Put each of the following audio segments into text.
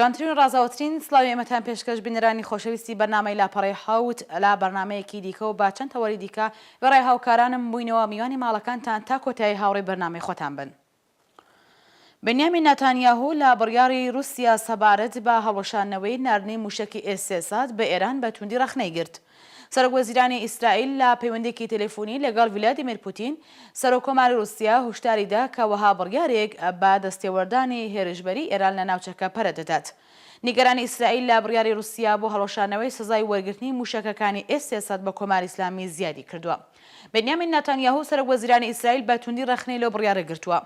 جوانترین و ڕازاوترین سڵاوی ئێمەتان پێشکەش بینەرانی خۆشەویستی بەرنامەی لاپەڕەی حەوت لا بەرنمەیەکی دیکە و با چەند تەوەری دیکە بەڕێ هاوکارانم بووینەوە میوانی ماڵەکانتان تا کۆتایی هاوڕێی بەرنامەی خۆتان بن. بنیامین نەتانیاهو لە بڕیاری رووسیا سەبارەت بە هەڵوەشانەوەی ناردنی موشکی ئێسێسات بە ئێران بە توندی ڕەخنەی گرت. سەرۆکوەزیرانی ئیسرائیل لە پەیوەندێکی تەلەفۆنی لەگەڵ ڤلادیمیر پوتین سەرۆکۆماری رووسیا هشداریدا کە وەها بڕیارێک بە دەستێوەردانی هێرشبەری ئێران لە ناوچەکە پەرە دەدات. نیگەرانی ئیسرائیل لە بڕیاری رووسیا بۆ هەڵوەشانەوەی سزای وەرگرتنی موشکەکانی ئێسێسات بە کۆماری ئیسلامی زیادی کردووە. بنیامین نەتانیاهو سەرۆکوەزیرانی ئیسرائیل بە توندی ڕەخنەی لەو بڕیارە گرتووە.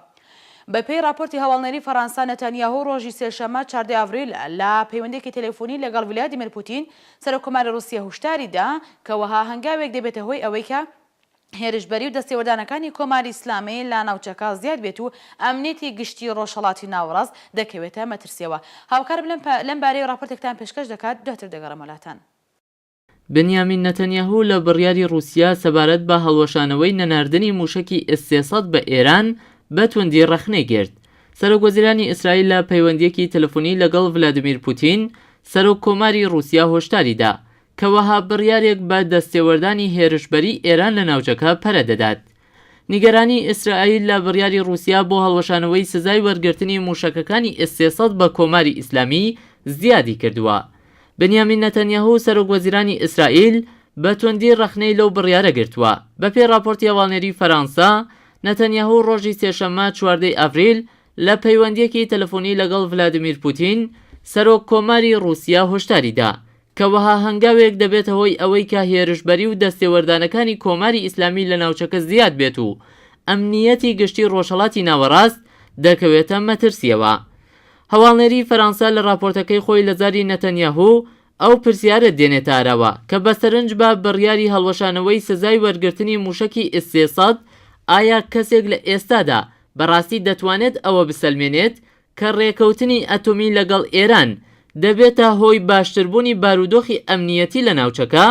بەپێی راپۆرتی هەواڵنەری فەڕەنسا نەتانیاهو ڕۆژی سێشەممە 14 ئاڤریل لە پەیوەندێکی تەلەفۆنی لەگەڵ ڤلادیمیر پوتین سەرۆکۆماری رووسیا هشداریدا کە وەها هەنگاوێک دەبێتە هۆی ئەوەی کە هێرشبەری و دەستێوەردانەکانی کۆماری ئیسلامی لە ناوچەکە زیاد بێت و ئەمنیەتی گشتی ڕۆژهەڵاتی ناوەڕاست دەکەوێتە مەترسیەوە. هاوکارم لەم بارەی راپۆرتێکتان پێشکەش دەکات دواتر دەگەڕێمە وڵاتان. بنیامین نەتەنیاهو لە بڕیاری رووسیا سەبارەت بە هەڵوەشانەوەی نەناردنی موشکی ئێسێسات بە ئێران بە توندی ڕەخنەی گرت. سەرۆکوەزیرانی ئیسرائیل لە پەیوەندیەکی تەلەفۆنی لەگەڵ ڤلادیمیر پوتین سەرۆک کۆماری رووسیا هۆشداریدا کە وەها بڕیارێک بە دەستێوەردانی هێرشبەری ئێران لە ناوچەکە پەرە دەدات. نیگەرانی ئیسرائیل لە بڕیاری رووسیا بۆ هەڵوەشانەوەی سزای وەرگرتنی موشکەکانی ئێسێسات بە کۆماری ئیسلامی زیادی کردووە. بنیامین نەتەنیاهو سەرۆکوەزیرانی ئیسرائیل بە توندی ڕەخنەی لەو بڕیارە گرتووە. بەپێی راپۆرتی هەواڵنەری فەرەنسا نەتەنیاهو ڕۆژی سێشەممە 14 ئاڤریل لە پەیوەندیەکی تەلەفۆنی لەگەڵ ڤلادیمیر پوتین سەرۆک کۆماری رووسیا هۆشداریدا کە وەها هەنگاوێک دەبێتە هۆی ئەوەی کە هێرشبەری و دەستێوەردانەکانی کۆماری ئیسلامی لە ناوچەکە زیاد بێت و ئەمنیەتی گشتی ڕۆژهەڵاتی ناوەڕاست دەکەوێتە مەترسیەوە. هەواڵنەری فەرەنسا لە راپۆرتەکەی خۆی لە زاری نەتەنیاهو ئەو پرسیارە دێنێتە ئاراوە کە بەسەرنج بە بڕیاری هەڵوەشانەوەی سزای وەرگرتنی موشکی ئێسێسات ئایا کەسێک لە ئێستادا بەڕاستی دەتوانێت ئەوە بسەلمێنێت کە ڕێکەوتنی ئەتۆمی لەگەڵ ئێران دەبێتە هۆی باشتربوونی بارودۆخی ئەمنیەتی لە ناوچەکە؟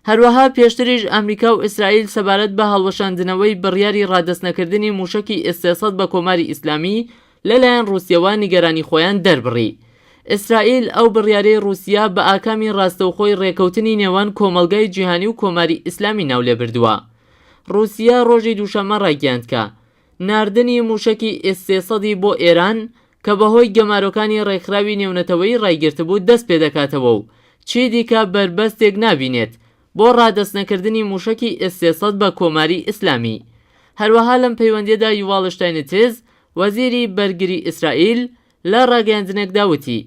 هەروەها پێشتریش ئەمریکا و ئیسرائیل سەبارەت بە هەڵوەشاندنەوەی بڕیاری ڕادەستنەکردنی موشکی ئێسێسات بە کۆماری ئیسلامی لەلایەن رووسیەوە نیگەرانی خۆیان دەربڕی. ئیسرائیل ئەو بڕیارەی رووسیا بە ئاکامی ڕاستەوخۆی ڕێکەوتنی نێوان کۆمەلگای جیهانی و کۆماری ئیسلامی ناولێ بردووە. رووسیا ڕۆژی دووشەممە ڕایگەیاند کە ناردنی موشکی ئێسێسەدی بۆ ئێران کە بەهۆی گەمارۆکانی ڕێکخراوی نێونەتەوەی ڕایگرتبوو دەست پێ دەکاتەوە و چی دیکە بربەستێک نابینێت بۆ ڕادەستنەکردنی موشکی ئێسێسەد بە کۆماری ئیسلامی. هەروەها لەم پەیوەندیەدا یوڤال شتاینێتس وەزیری بەرگری ئیسرائیل لە ڕاگەیاندنێکدا وتی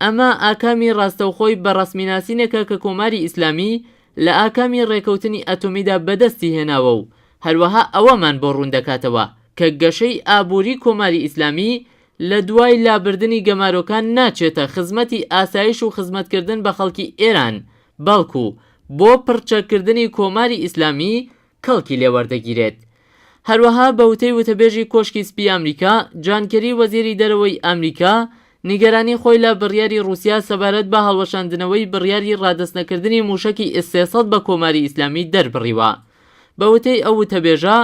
ئەمە ئاکامی ڕاستەوخۆی بەڕەسمیناسینێکە کە کۆماری ئیسلامی لە ئاکامی ڕێکەوتنی ئەتۆمیدا بەدەستی هێناوە و هەروەها ئەوەمان بۆ ڕوون دەکاتەوە کە گەشەی ئابووری کۆماری ئیسلامی لە دوای لابردنی گەمارۆکان ناچێتە خزمەتی ئاسایش و خزمەتکردن بە خەڵکی ئێران بەڵکو بۆ پڕچەکردنی کۆماری ئیسلامی کەڵکی لێوەردەگیرێت. هەروەها بە وتەی وتەبێژی کۆشکی سپی ئەمریکا جان کێری وەزیری دەرەوەی ئەمریکا نیگەرانی خۆی لە بڕیاری رووسیا سەبارەت بە هەڵوەشاندنەوەی بڕیاری ڕادەستنەکردنی موشکی ئێسێسەد بە کۆماری ئیسلامی دەربڕیوە. بە وتەی ئەو وتەبێژە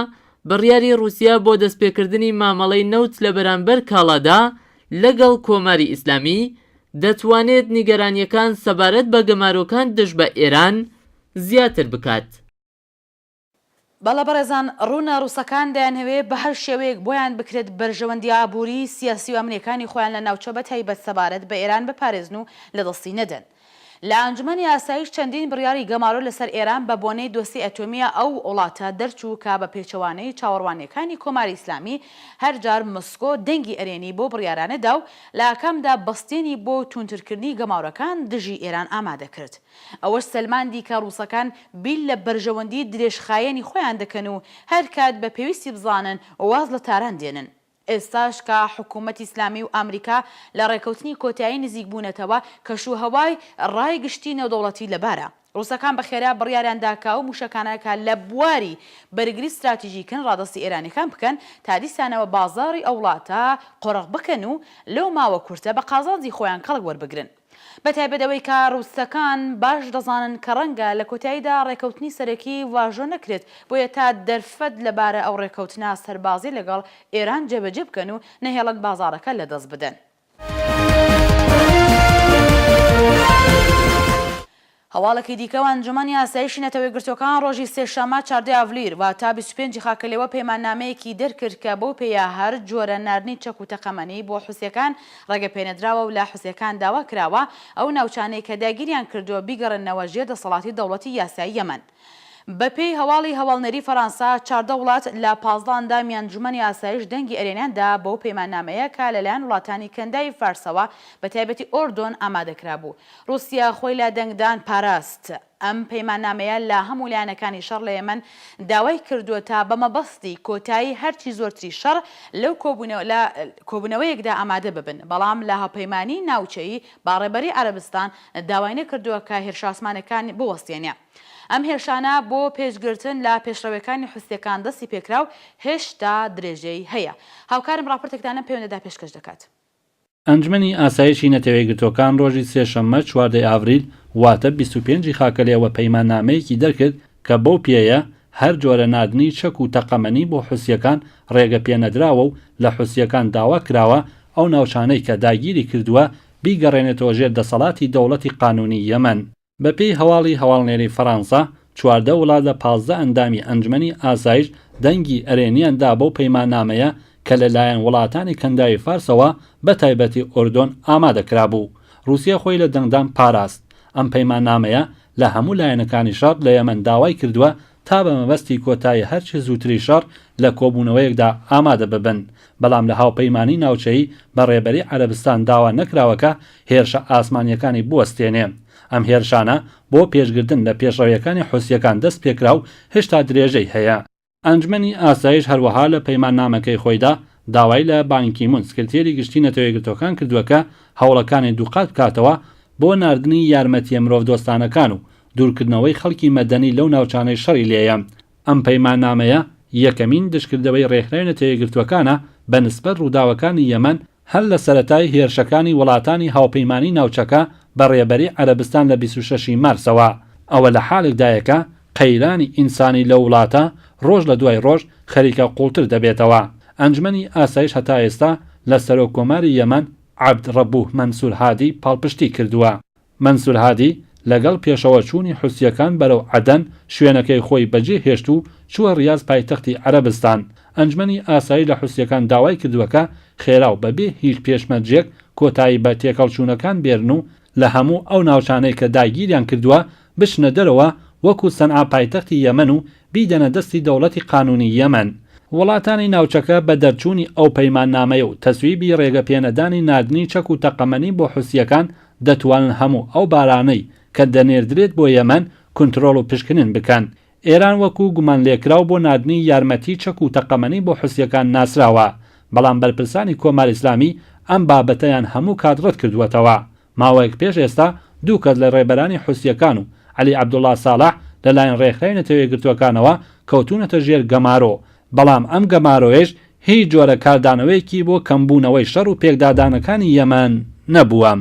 بڕیاری رووسیا بۆ دەستپێکردنی مامەڵەی نەوت لە بەرامبەر کاڵادا لەگەڵ کۆماری ئیسلامی دەتوانێت نیگەرانیەکان سەبارەت بە گەمارۆکان دژ بە ئێران زیاتر بکات. بەڵە بەڕێزان ڕوونە ڕووسەکان دەیانەوێت بە هەر شێوەیەک بۆیان بکرێت بەرژەوەندی ئابووری سیاسی و ئەمنیەکانی خۆیان لە ناوچە بە تایبەت سەبارەت بە ئێران بپارێزن و لە دەستی نەدەن. لە ئەنجومەنی ئاسایش چەندین بڕیاری گەمارۆ لەسەر ئێران بە بۆنەی دۆسی ئەتۆمیە ئەو وڵاتە دەرچوو کا بە پێچەوانەی چاوەڕوانیەکانی کۆماری ئیسلامی هەرجار مۆسکۆ دەنگی ئەرێنی بۆ بڕیارانەدا و لە ئاکامدا بەستێنی بۆ تونترکردنی گەماڕەکان دژی ئێران ئامادە کرد. ئەوەش سەلماندی کە ڕووسەکان بیل لە بەرژەوەندی درێژخایەنی خۆیان دەکەن و هەر کات بە پێویستی بزانن واز لە تاران دێنن. ئێستاش کە حکوومەتی ئیسلامی و ئەمریکا لە ڕێکەوتنی کۆتایی نزیک بوونەتەوە کەشوهەوای ڕای گشتی نێودەوڵەتی لەبارە. ڕووسەکان بەخێرا بڕیاریان داکا و موشەکانەکە لە بواری بەرگری استراتیژیکن ڕادەستی ئێرانیەکان بکەن تا دیسانەوە بازاڕی ئەو وڵاتە قۆڕق بکەن و لەو ماوە کورتە بە قازانجی خۆیان کەڵک وەربگرن. بەتایبەتەوەی کە ڕووسەکان باش دەزانن کە ڕەنگە لە کۆتاییدا ڕێکەوتنی سەرەکی واژۆ نەکرێت بۆیە تا دەرفەت لەبارە ئەو ڕێکەوتنە سەربازی لەگەڵ ئێران جێبەجێ بکەن و نەهێڵن بازاڕەکە لەدەست بدەن. هەواڵێکی دیکە ئەنجومەنی ئاسایشی نەتەوەی گرتوەکان ڕۆژی سێشەممە 4 ئاڤلیر و تا 25 خاکەلێوە پەیماننامەیەکی دەرکرد کە بەو پێیا هەر جۆرە ناردنی چەک و تەقەمەنی بۆ حوسیەکان ڕێگەپێنەدراوە و لا حوسیەکان داوا کراوە ئەو ناوچانەی کە داگیریان کردووە بیگەڕێنەوە ژێر دەسەڵاتی دەوڵەتی یاسایی یەمەن. بەپێی هەواڵی هەواڵنەری فەرەنسا 14 وڵات لە 15 ئەندامی ئەنجومەنی ئاسایش دەنگی ئەرێنیاندا بەو پەیماننامەیە کە لەلایەن وڵاتانی کەندای فارسەوە بە تایبەتی ئۆردۆن ئامادەکرا بوو. رووسیا خۆی لە دەنگدان پاراست. ئەم پەیماننامەیە لە هەموو لایەنەکانی شەڕ لە یەمەن داوای کردووە تا بە مەبەستی کۆتایی هەرچی زۆرتری شەڕ لەو کۆبوونەوەیەکدا ئامادە ببن. بەڵام لە هەپەیمانی ناوچەیی باڕێبەری عەرەبستان داوای نەکردووە کە هێرش ئاسمانەکان بوەستێنێ. ئەم هێرشانە بۆ پێشگرتن لە پێشڕەوەکانی حوسیەکان دەستی پێکرا و هێشتا درێژەی هەیە. هاوکارم ڕاپۆرتێکدانە پەیوەندیدا پێشکەش دەکات. ئەنجومەنی ئاسایشی نەتەوەی گرتوەکان ڕۆژی سێشەممە 4 ئاڤریل واتە 25 خاکەلێوە پەیماننامەیەکی دەرکرد کە بەو پێیە هەر جۆرە ناردنی چەک و تەقەمەنی بۆ حوسیەکان ڕێگە پێنەدراوە و لە حوسیەکان داوا کراوە ئەو ناوچانەی کە داگیری کردووە بیگەڕێنێتەوە ژێر دەسەڵاتی دەوڵەتی قانونی یەمەن. بەپێی هەواڵی هەواڵنێری فەرەنسا 14 وڵات لە 15 ئەندامی ئەنجومەنی ئاسایش دەنگی ئەرێنیاندا بەو پەیماننامەیە کە لەلایەن وڵاتانی کەنداوی فارسەوە بە تایبەتی ئۆردۆن ئامادەکرا بوو. رووسیا خۆی لە دەنگدان پاراست. ئەم پەیماننامەیە لە هەموو لایەنەکانی شەڕ لە یەمەن داوای کردووە تا بە مەبەستی کۆتایی هەرچی زووتری شەڕ لە کۆبوونەوەیەکدا ئامادە ببن. بەڵام لە هاوپەیمانی ناوچەیی بە ڕێبەری عەرەبستان داوا نەکراوەکە هێرشە ئاسمانیەکانی بوەستێنێ. ئەم هێرشانە بۆ پێشگرتن لە پێشڕەویەکانی حوسیەکان دەست پێکرا و هێشتا درێژەی هەیە. ئەنجومەنی ئاسایش هەروەها لە پەیماننامەکەی خۆیدا داوای لە بانکیمون سکرتێری گشتی نەتەوەی گرتوەکان کردووە هەوڵەکانی دووقات بکاتەوە بۆ ناردنی یارمەتیە مرۆڤ دۆستانەکان و دوورکردنەوەی خەڵکی مەدەنی لەو ناوچانەی شەڕی لێیە. ئەم پەیماننامەیە یەکەمین دشکردەوەی ڕێکخراوی نەتەوەی گرتوەکانە بە نسبەت ڕووداوەکانی یەمەن هەر لە سەرەتای هێرشەکانی وڵاتانی هاوپەیمانی ناوچەکە بە ڕێبەری عەرەبستان لە 26 مارسەوە. ئەوە لە حاڵێکدایەکە قەیرانی ئینسانی لە وڵاتە ڕۆژ لە دوای ڕۆژ خەریکە قوڵتر دەبێتەوە. ئەنجومەنی ئاسایش هەتا ئێستا لە سەرۆکۆماری یەمەن عەبدڕەبوو مەنسوور هادی پاڵپشتی کردووە. مەنسوور هادی لەگەڵ پێشەوە چوونی حوسیەکان بەرەو عەدەن شوێنەکەی خۆی بەجێ هێشت و چووە ڕیاض پایتەختی عەرەبستان. ئەنجومەنی ئاسایی لە حوسیەکان داوای کردووەکە خێرا و بەبێ هیچ پێشمەرجێک کۆتایی بە تێکەڵچوونەکان بێرن و لە هەموو ئەو ناوچانەی کە داگیریان کردووە بشنە دەرەوە وەکو سەنعا پایتەختی یەمەن و بیدەنە دەستی دەوڵەتی قانونی یەمەن. وڵاتانی ناوچەکە بە دەرچوونی ئەو پەیماننامەیە و تەسویبی ڕێگەپێنەدانی ناردنی چەک و تەقەمەنی بۆ حوسیەکان دەتوانن هەموو ئەو بارانەی کە دەنێردرێت بۆ یەمەن کنترۆڵ و پشکنن بکەن. ئێران وەکو گومان لێکراو بۆ ناردنی یارمەتی چەک و تەقەمەنی بۆ حوسیەکان ناسراوە. بەڵام بەرپرسانی کۆماری ئیسلامی ئەم بابەتەیان هەموو کات ڕەت کردووەتەوە. ماوەیەک پێش ئێستا دوو کەس لە ڕێبەرانی حوسیەکان و عەلی عەبدوڵڵا ساڵح لەلایەن ڕێکخراوی نەتەوەی گرتوەکانەوە کەوتونەتە ژێر گەمارۆ. بەڵام ئەم گەمارۆیش هیچ جۆرە کاردانەوەیەکی بۆ کەمبوونەوەی شەڕ و پێکدادانەکانی یەمەن نەبووە.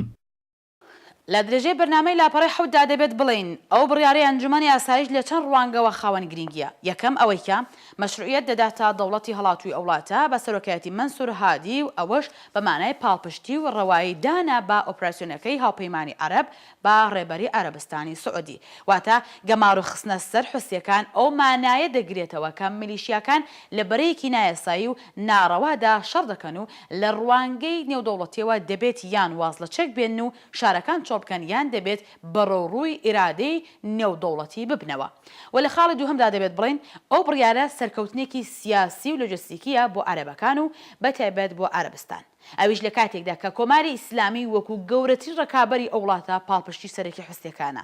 لە درێژەی بەرنامەی لاپەڕی حەوتدا دەبێت بڵین ئەو بڕیارەی ئەنجومەنی ئاسایش لە چەند ڕوانگەوە خاوەن گرنگیە. یەکەم ئەوەی کە مەشروعیەت دەداتە دەوڵەتی هەڵاتووی ئەو وڵاتە بە سەرۆکایەتی مەنسوور هادی و ئەوەش بە مانای پاڵپشتی و ڕەوایی دانا بە ئۆپراسیۆنەکەی هاوپەیمانی عەرەب بە ڕێبەری عەرەبستانی سعودی. واتە گەمار و خستنە سەر حوسیەکان ئەو مانایە دەگرێتەوە کە میلیشیاکان لە بەرەیەکی نایەسایی و ناڕەوادا شەڕ دەکەن و لە ڕوانگەی نێودەوڵەتیەوە دەبێت یان واز لە چەک بێن و شارەکان بکەن یان دەبێت بەڕۆڕووی ئیرادەی نێودەوڵەتی ببنەوە. و لە خاڵی دووهەمدا دەبێت بڵین ئەو بڕیارە سەرکەوتنێکی سیاسی و لۆجستیکیە بۆ عەرەبەکان و بەتایبەت بۆ عەرەبستان. ئەویش لە کاتێکدا کە کۆماری ئیسلامی وەکو گەورەترین ڕکابەری ئەو وڵاتە پاڵپشتی سەرەکی حوسیەکانە.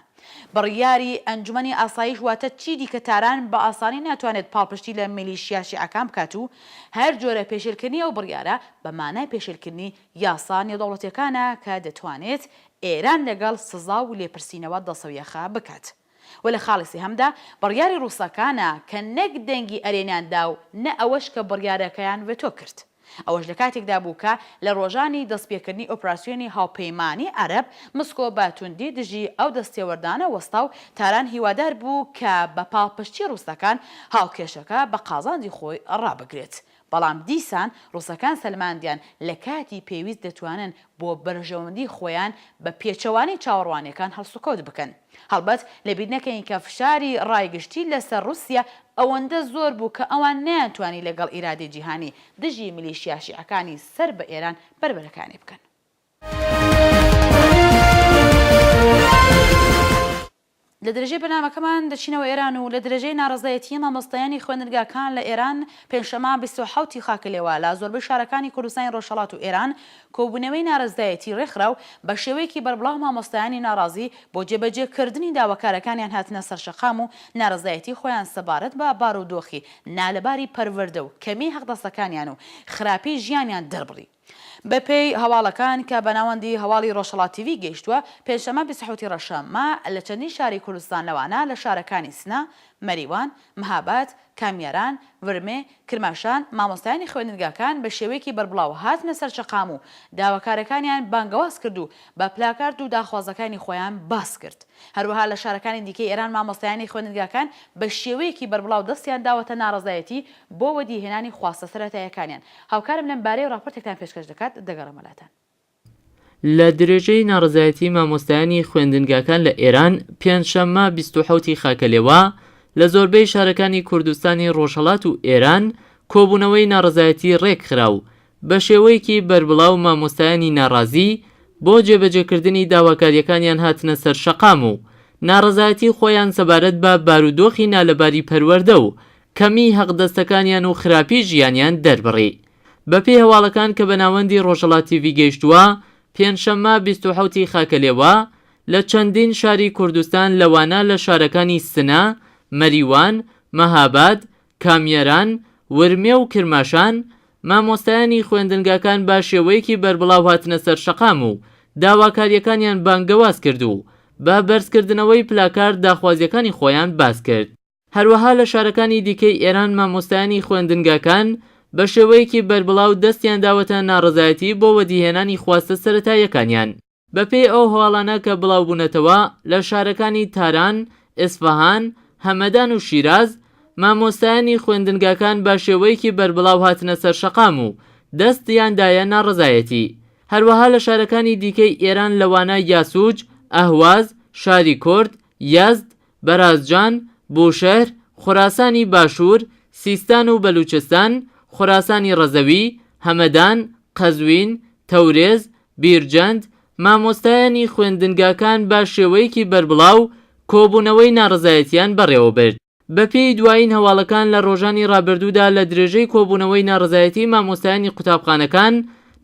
بڕیاری ئەنجومەنی ئاسایش واتە چیدی کە تاران بە ئاسانی ناتوانێت پاڵپشتی لە میلیشیا شیعەکان بکات و هەر جۆرە پێشێلکردنی ئەو بڕیارە بە مانای پێشێلکردنی یاسا نێودەوڵەتیەکانە کە دەتوانێت ئێران لەگەڵ سزا و لێپرسینەوە دەسەویەخە بکات. و لە خاڵی سێهەمدا بڕیاری ڕووسەکانە کە نەک دەنگی ئەرێنیاندا و نە ئەوەش کە بڕیارەکەیان وێتۆ کرد. ئەوەش لە کاتێکدا بوو کە لە ڕۆژانی دەستپێکردنی ئۆپراسیۆنی هاوپەیمانی عەرەب مسکۆ بە توندی دژی ئەو دەستێوەردانە وەستا و تاران هیوادار بوو کە بە پاڵپشتی ڕووسەکان هاوکێشەکە بە قازاندی خۆی ڕابگرێت. بەڵام دیسان ڕووسەکان سەلماندیان لە کاتی پێویست دەتوانن بۆ بەرژەوەندی خۆیان بە پێچەوانی چاوەڕوانیەکان هەڵسوکەوت بکەن. هەڵبەت لەبیر نەکەین کە فشاری ڕایگشتی لەسەر رووسیا ئەوەندە زۆر بوو کە ئەوان نەیانتوانی لەگەڵ ئیرادی جیهانی دژی میلیشیا شیعەکانی سەر بە ئێران بربەرەکانی بکەن. لە درێژەی بەنامەکەمان دەچینەوە ئێران و لە درێژەی ناڕزایەتی مامۆستایانی خوێندنگاکان لە ئێران پێنجشەمە 27 خاکەلێوە لە زۆربەی شارەکانی کوردستانی ڕۆژهەڵات و ئێران کۆبوونەوەی ناڕزایەتی ڕێکخرا و بە شێوەیەکی بەربڵاو مامۆستایانی ناڕازی بۆ جێبەجێکردنی داواکارەکانیان هاتنە سەرشەقام و ناڕزایەتی خۆیان سەبارەت بە بارودۆخی نالەباری پەروەردە و کەمی حەقدەستەکانیان و خراپی ژیانیان دەربڕی. بەپێی هەواڵەکان کە بەناوەندی هەواڵی ڕۆژهەڵات تیڤی گەیشتووە پێنجشەمە 27 ڕەشەممە لە چەندین شاری کوردستان لەوانە لە شارەکانی سنە، مەریوان، مەهاباد، کامیاران، ورمێ، کرماشان مامۆستایانی خوێندنگاکان بە شێوەیەکی بەربڵاو هاتنە سەر شەقام و داواکارەکانیان بانگەواز کرد و بە پلاکارد و داخوازەکانی خۆیان باس کرد. هەروەها لە شارەکانی دیکەی ئێران مامۆستایانی خوێندنگاکان بە شێوەیەکی بەربڵاو دەستیان داوەتە ناڕزایەتی بۆ وەدیهێنانی خواستە سەرەتاییەکانیان. هاوکارم لەم بارەی ڕاپۆرتێکتان پێشکەش دەکات دەگەڕێمەلاتان. لە درێژەی ناڕزایەتی مامۆستایانی خوێندنگاکان لە ئێران پێنجشەممە 27 خاکەلێوە لە زۆربەی شارەکانی کوردستانی ڕۆژهەڵات و ئێران کۆبوونەوەی ناڕزایەتی ڕێکخرا و بە شێوەیەکی بەربڵاو مامۆستایانی ناڕازی بۆ جێبەجێکردنی داواکاریەکانیان هاتنە سەر شەقام و ناڕزایەتی خۆیان سەبارەت بە بارودۆخی نالەباری پەروەردە و کەمی حەقدەستەکانیان و خراپی ژیانیان دەربڕی. بەپێی هەواڵەکان کە بەناوەندی ڕۆژهەڵات تیڤی گەیشتووە پێنجشەممە 27 خاکەلێوە لە چەندین شاری کوردستان لەوانە لە شارەکانی سنە، مەریوان، مەهاباد، کامیاران، ورمێ و کرماشان مامۆستایانی خوێندنگاکان با شێوەیەکی بەربڵاو هاتنە سەر شەقام و داواکاریەکانیان بانگەواز کرد و بە بەرزکردنەوەی پلاکارد داخوازیەکانی خۆیان باس کرد. هەروەها لە شارەکانی دیکەی ئێران مامۆستایانی خوێندنگاکان بە شێوەیەکی بەربڵاو دەستیان داوەتە ناڕزایەتی بۆ وەدیهێنانی خواستە سەرەتاییەکانیان. بەپێی ئەو هەواڵانە کە بڵاو بوونەتەوە لە شارەکانی تاران، ئێسفەهان، هەمەدان و شیراز مامۆستایانی خوێندنگاکان بە شێوەیەکی بەربڵاو هاتنە سەر شەقام و دەستیاندایە ناڕزایەتی. هەروەها لە شارەکانی دیکەی ئێران لەوانە یاسوج، ئەهواز، شاری کورد، یەزد، بەرازجان، بوشەهر، خوراسانی باشوور، سیستان و بەلوچستان، خوراسانی ڕەزەوی، هەمەدان، قەزوین، تەورێز، بیرجەند مامۆستایانی خوێندنگاکان بە شێوەیەکی بەربڵاو کۆبوونەوەی ناڕزایەتیان بەڕێوە برد. بەپێی دوایین هەواڵەکان لە ڕۆژانی ڕابردوودا لە درێژەی کۆبوونەوەی ناڕزایەتی مامۆستایانی قوتابخانەکان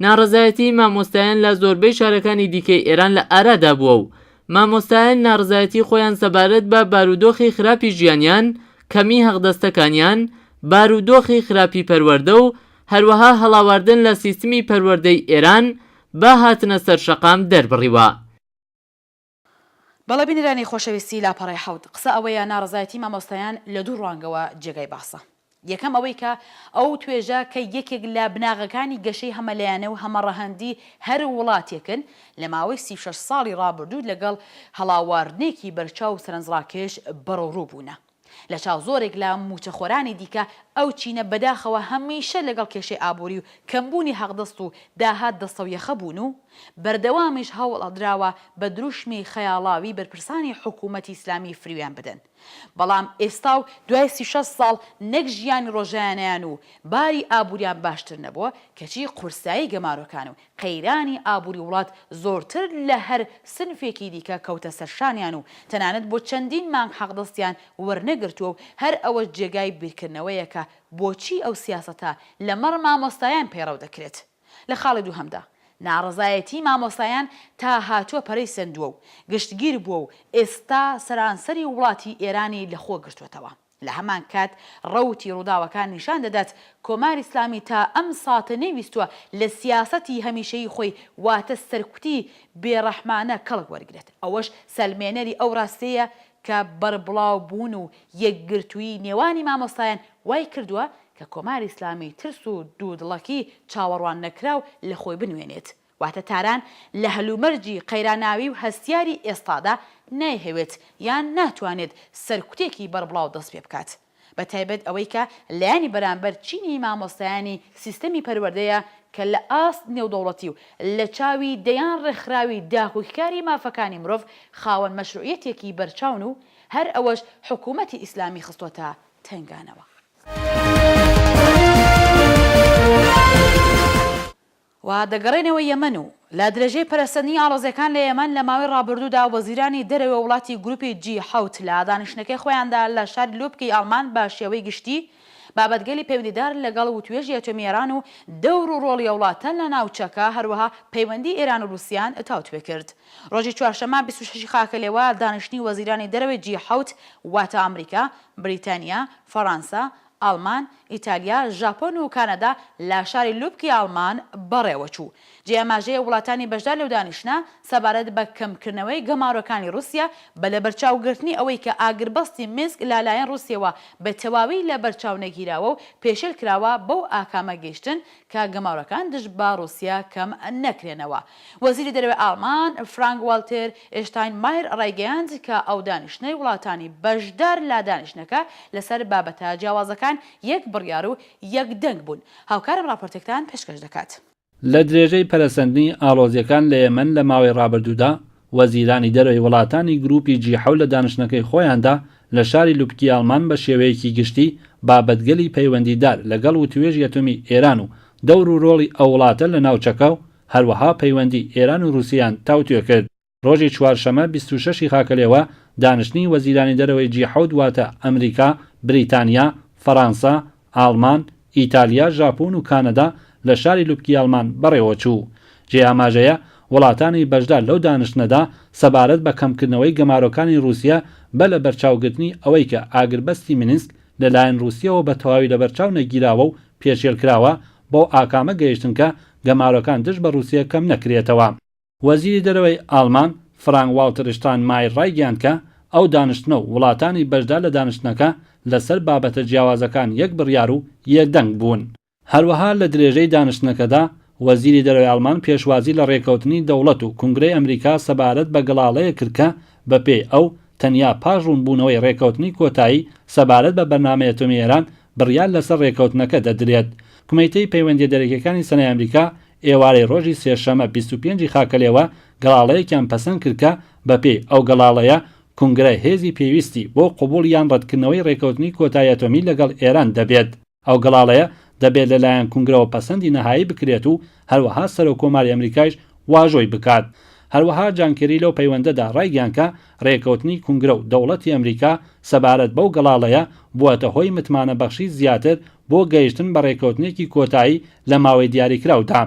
ناڕزایەتی مامۆستایان لە زۆربەی شارەکانی دیکەی ئێران لە ئارادا بووە و مامۆستایان ناڕزایەتی خۆیان سەبارەت بە بارودۆخی خراپی ژیانیان، کەمی حەقدەستەکانیان، بارودۆخی خراپی پەروەردە و هەروەها هەڵاواردن لە سیستمی پەروەردەی ئێران بە هاتنە سەر شەقام دەربڕیوە. بەڵێ بینەرانی خۆشەویستی لاپەڕی حەوت قسە ئەوەیە ناڕزایەتی مامۆستایان لە دوو ڕوانگەوە جێگای باسە. یەکەم ئەوەی کە ئەو توێژە کە یەکێک لە بناغەکانی گەشەی هەمەلایەنە و هەمەڕەهەندی هەر وڵاتێکن لە ماوەی 36 ساڵی ڕابردوو لەگەڵ هەڵاواردنێکی بەرچاو و سەرنجڕاکێش بەڕۆڕوو بوونە. لە چاو زۆرێک لە موچەخۆرانی دیکە ئەو چینە بەداخەوە هەمیشە لەگەڵ کێشەی ئابووری و کەمبوونی حەقدەست و داهات دەستەویەخە بوون و بەردەوامیش هەوڵ ئەدراوە بە دروشمی خەیاڵاوی بەرپرسانی حکوومەتی ئیسلامی فریویان بدەن. بەڵام ئێستا و دوای 36 ساڵ نەک ژیانی ڕۆژانیان و باری ئابووریان باشتر نەبووە کەچی قورسایی گەمارۆکان و قەیرانی ئابووری وڵات زۆرتر لە هەر سنفێکی دیکە کەوتە سەرشانیان و تەنانەت بۆ چەندین مانگ حەقدەستیان وەرنەگرتووە و هەر ئەوە جێگای بیرکردنەوەیە کە بۆچی ئەو سیاسەتە لەمەڕ مامۆستایان پەیڕەو دەکرێت. لە خاڵی دووهەمدا ناڕزایەتی مامۆستایان تا هاتووە پەرەی سندووە و گشتگیر بووە و ئێستا سەرانسەری وڵاتی ئێرانی لەخۆ گرتوێتەوە. لە هەمان کات ڕەوتی ڕووداوەکان نیشان دەدات کۆماری ئیسلامی تا ئەم ساتە نەیویستووە لە سیاسەتی هەمیشەی خۆی واتە سەرکوتی بێڕەحمانە کەڵک وەرگرێت. ئەوەش سەلمێنەری ئەو ڕاستەیە کە بەربڵاو بوون و یەکگرتووی نێوانی مامۆستایان وای کردووە کە کۆماری ئیسلامی ترس و دوودڵەکی چاوەڕوان نەکراو لە خۆی بنوێنێت. واتە تاران لە هەلومەرجی قەیراناوی و هەستیاری ئێستادا نایهەوێت یان ناتوانێت سەرکوتێکی بەربڵاو دەست پێ بکات. بە تایبەت ئەوەی کە لایانی بەرامبەر چینی مامۆستایانی سیستەمی پەروەردەیە کە لە ئاست نێودەوڵەتی و لە چاوی دەیان ڕێکخراوی داهوکاری مافەکانی مرۆڤ خاوەن مەشروعیەتێکی بەرچاون و هەر ئەوەش حکوومەتی ئیسلامی خستوەتە تنگانەوە. و دەگەڕێنەوە یەمەن و لە درێژەی پەرەسەندنی ئاڵۆزیەکان لە یەمەن لە ماوەی ڕابردوودا وەزیرانی دەرەوە وڵاتی گروپی G7 لە دانیشتنەکەی خۆیاندا لە شاری لوبکی ئەڵمان بە شێوەی گشتی بابەتگەلی پەیوەندیدار لەگەڵ وتوێژی ئەتۆمی ئێران و دەور و ڕۆڵی وڵاتە لە ناوچەکە هەروەها پەیوەندی ئێران و رووسیان تاوتوێ کرد. ڕۆژی چوارشەممە 26 خاکەلێوە دانیشتنی وەزیرانی دەرەوەی G7 واتە ئەمریکا، بریتانیا، فەڕەنسا، ئەڵمان، ئیتالیا، ژاپۆن و کانەدا لە شاری لوبکی ئەڵمان بەڕێوە چوو. جێماژەیە وڵاتانی بەشدار لەو دانیشتە سەبارەت بە کەمکردنەوەی گەماڕەکانی رووسیا بە لە بەرچاوگرتنی ئەوەی کە ئاگربەستی میسک لالایەن رووسیەوە بە تەواوی لە بەرچاو نەگیراوە و پێشێل کراوە بەو ئاکامە گەیشتن کە گەماڕەکان دژ بە رووسیا کەم نەکرێنەوە. وەزیری دەرەوەی ئەڵمان فرانک والتر ئێشتاینمایر ڕایگەیاند کە ئەو دانیشتنەی وڵاتانی بەشدار لە دانیشتنەکە لەسەر بابەتە جیاوازەکان یەک بڕیار و یەک دەنگ بوون. هاوکارم راپۆرتێکتان پێشکەش دەکات. لە درێژەی پەرەسەندنی ئاڵۆزیەکان لە یەمەن لە ماوەی ڕابردوودا وەزیرانی دەرەوەی وڵاتانی گروپی G7 لە دانیشتنەکەی خۆیاندا لە شاری لوبکی ئەڵمان بە شێوەیەکی گشتی بابەتگەلی پەیوەندیدار لەگەڵ وتوێژی ئەتۆمی ئێران و دەور و ڕۆڵی ئەو وڵاتە لە ناوچەکە و هەروەها پەیوەندی ئێران و رووسیان تاوتوێ کرد. ڕۆژی چوارشەمە 26 خاکەلێوە دانیشتنی وەزیرانی دەرەوەی G7 واتە ئەمریکا، بریتانیا، فەڕەنسا، ئەڵمان، ئیتالیا، ژاپۆن و کانەدا لە شاری لوبکی ئەڵمان بەڕێوە چوو. جێئاماژەیە وڵاتانی بەشدار لەو دانیشتنەدا سەبارەت بە کەمکردنەوەی گەمارۆکانی رووسیا بە لە بەرچاوگرتنی ئەوەی کە ئاگربەستی مینسک لەلایەن رووسیەوە بە تەواوی لە بەرچاو نەگیراوە و پێشێلکراوە بۆ ئاکامە گەیشتن کە گەمارۆکان دژ بە رووسیا کەم نەکرێتەوە. وەزیری دەرەوەی ئەڵمان فرانک والتر ئێشتاینمایر ڕایگەیاند کە ئەو دانیشتنە و وڵاتانی بەشدار لە دانیشتنەکە لەسەر بابەتە جیاوازەکان یەک بڕیار و یەکدەنگ بوون. هەروەها لە درێژەی دانیشتنەکەدا وەزیری دەرەوەی ئەڵمان پێشوازی لە ڕێکەوتنی دەوڵەت و کنگرەی ئەمریکا سەبارەت بە گەڵاڵەیە کرد کە بەپێ ئەو تەنیا پاش ڕوونبوونەوەی ڕێکەوتنی کۆتایی سەبارەت بە بەرنامەی ئەتۆمی ئێران بڕیار لەسەر ڕێکەوتنەکە دەدرێت. کمیتەی پەیوەندی دەرەکیەکانی سەنای ئەمریکا ئێوارەی ڕۆژی سێشەمە 25 خاکەلێوە گەڵاڵەیەکیان پەسەند کرد کە بەپێ ئەو گەڵاڵەیە کنگرە هێزی پێویستی بۆ قبول یان ڕەتکردنەوەی ڕێکەوتنی کۆتایی ئەتۆمی لەگەڵ ئێران دەبێت. ئەو گەڵاڵەیە دەبێت لەلایەن کنگرەوە پەسەندی نەهایی بکرێت و هەروەها سەرۆکۆماری ئەمریکایش واژۆی بکات. هەروەها جانکێری لەو پەیوەندەدا ڕایگەیاند کە ڕێکەوتنی کنگرە و دەوڵەتی ئەمریکا سەبارەت بەو گەڵاڵەیە بووەتە هۆی متمانەبەخشی زیاتر بۆ گەیشتن بە ڕێکەوتنێکی کۆتایی لە ماوەی دیاریکراودا.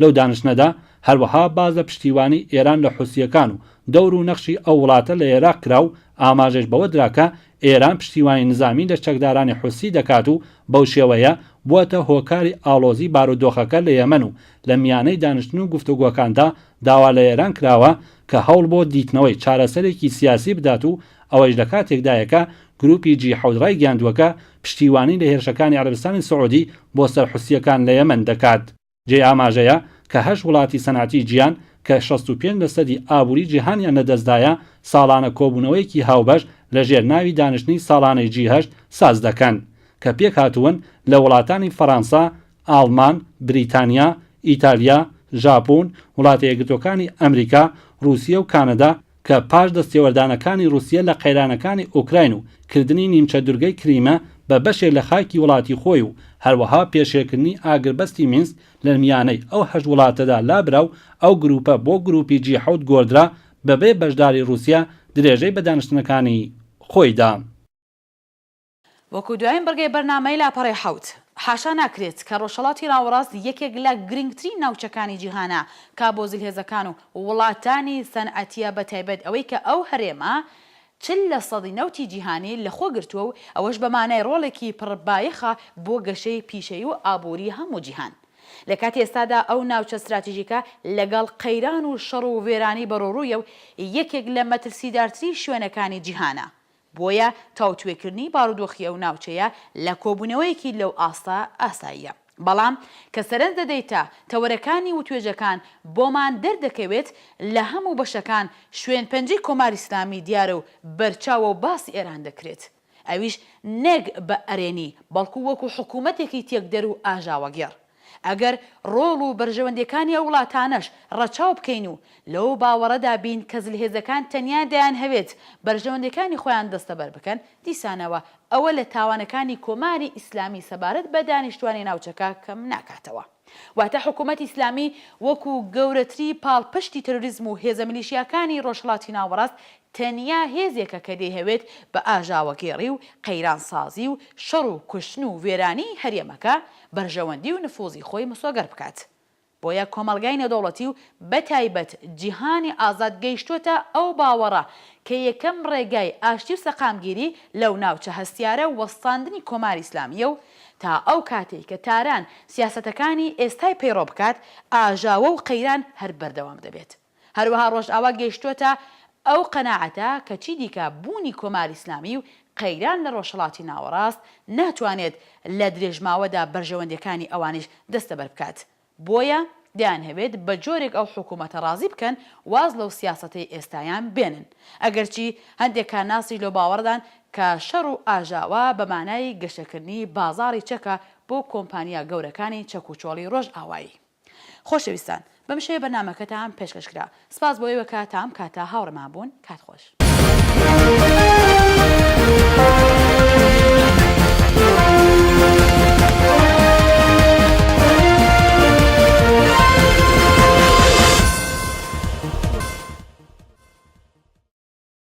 لەو دانیشتنەدا هەروەها باز لە پشتیوانی ئێران لە حوسیەکان و دەور و نەخشی ئەو وڵاتە لە عێراق کرا و ئاماژەش بەوە دراکە ئێران پشتیوانی نظامی لە چەکدارانی حوسی دەکات و بەو شێوەیە بووەتە هۆکاری ئاڵۆزی بارودۆخەکە لە یەمەن و لە میانەی دانیشتن و گفتوگۆکاندا داوا لە ئێران کراوە کە هەوڵ بۆ دیتنەوەی چارەسەرێکی سیاسی بدات و ئەوەش لە کاتێکدایەکە گروپی G7 ڕایگەیاندووەکە پشتیوانی لە هێرشەکانی عەرەبستانی سعودی بۆ سەرحوسیەکان لە یەمەن دەکات. جێ ئاماژەیە کە 8 وڵاتی سەنعەتی جیهان کە 65% ئابووری جیهانیان لەدەستدایە ساڵانە کۆبوونەوەیەکی هاوبەش لە ژێرناوی دانیشتنی ساڵانەی G8 ساز دەکەن کە پێک هاتوون لە وڵاتانی فەڕەنسا، ئەڵمان، بریتانیا، ئیتالیا، ژاپۆن، وڵاتە یەکگرتووەکانی ئەمریکا، رووسیا و کانەدا کە پاش دەستێوەردانەکانی رووسیا لە قەیرانەکانی ئوکراین و کردنی نیمچە دورگەی کریمە بە بەشێک لە خاکی وڵاتی خۆی و هەروەها پێشێکردنی ئاگربەستی مینسک لە میانەی ئەو 8 وڵاتەدا لابرا و ئەو گروپە بۆ گروپی G7 گۆڕدرا بەبێ بەشداری رووسیا درێژەی بە دانیشتنەکانی خۆیدا. وەکو دوایین بەرگەی بەرنامەی لاپەڕی حەوت حاشا ناکرێت کە ڕۆژهەڵاتی ڕاوەڕاست یەکێک لە گرنگترین ناوچەکانی جیهانە کا بۆ زیلهێزەکان و وڵاتانی سەنعەتیە بە تایبەت ئەوەی کە ئەو هەرێمە 40% نەوتی جیهانی لەخۆ گرتووە و ئەوەش بەمانای ڕۆڵێکی پڕبایەخە بۆ گەشەی پیشەی و ئابووری هەموو جیهان. لە کاتی ئێستادا ئەو ناوچە استراتیژیکە لەگەڵ قەیران و شەڕ و وێرانی بەڕۆڕوویە و یەکێک لە مەترسیدارترین شوێنەکانی جیهانە. بۆیە تاوتوێکردنی بارودۆخی ئەو ناوچەیە لە کۆبوونەوەیەکی لەو ئاستا ئاساییە. بەڵام کە سەرنج دەدەیتە تەوەرەکانی وتوێژەکان بۆمان دەردەکەوێت لە هەموو بەشەکان شوێن پەنجەی کۆماری ئیسلامی دیارە و بەرچاوە و باسی ئێران دەکرێت. ئەویش نەک بە ئەرێنی بەڵکو وەکو حکوومەتێکی تێکدەر و ئاژاوەگێڕ. ئەگەر ڕۆڵ و بەرژەوەندەکانی ئەو وڵاتانەش ڕەچاو بکەین و لەو باوەڕەدا بین کە زلهێزەکان تەنیا دەیان هەوێت بەرژەوەندەکانی خۆیان دەستەبەر بکەن، دیسانەوە ئەوە لە تاوانەکانی کۆماری ئیسلامی سەبارەت بە دانیشتوانی ناوچەکە کەم ناکاتەوە. واتە حکوومەت ئیسلامی وەکو گەورەتری پاڵپشتی تەروریزم و هێزە میلیشیاکانی ڕۆژهەڵاتی ناوەڕاست تەنیا هێزێکە کە دەیهەوێت بە ئاژاوەگێڕی و قەیرانسازی و شەڕ و کوشتن و وێرانی هەرێمەکە بەرژەوەندی و نفوزی خۆی مسۆگەر بکات. بۆیە کۆمەڵگای نێودەوڵەتی و بەتایبەت جیهانی ئازاد گەیشتوتە ئەو باوەڕە کە یەکەم ڕێگای ئاشتی و سەقامگیری لەو ناوچە هەستیارە وەستاندنی کۆماری ئیسلامیە و تا ئەو کاتێک کە تاران سیاسەتەکانی ئێستای پەیڕۆ بکات ئاژاوە و قەیران هەر بەردەوام دەبێت. هەروەها ڕۆژئاوا گەیشتوتە ئەو قەناعەتە کە چی دیکە بوونی کۆماری ئیسلامی و قەیران لە ڕۆژهەڵاتی ناوەڕاست ناتوانێت لە درێژماوەدا بەرژەوەندەکانی ئەوانش دەستەبەر بکات. بۆیە دەیانهەوێت بە جۆرێک ئەو حکوومەتە ڕازی بکەن واز لەو سیاسەتەی ئێستایان بێنن. ئەگەرچی هەندێکان ناسی لەو باوەڕدان کە شەڕ و ئاژاوە بە مانای گەشتەکردنی بازاڕی چەکە بۆ کۆمپانیا گەورەکانی چەک و چۆڵی ڕۆژئاوایی. خۆشەویستان، بەم شێوەیە بەرنامەکەتان پێشکەشکرا. سپاس بۆ ئێوە کە تام کاتە هاوڕێمان بوون. کات خۆش.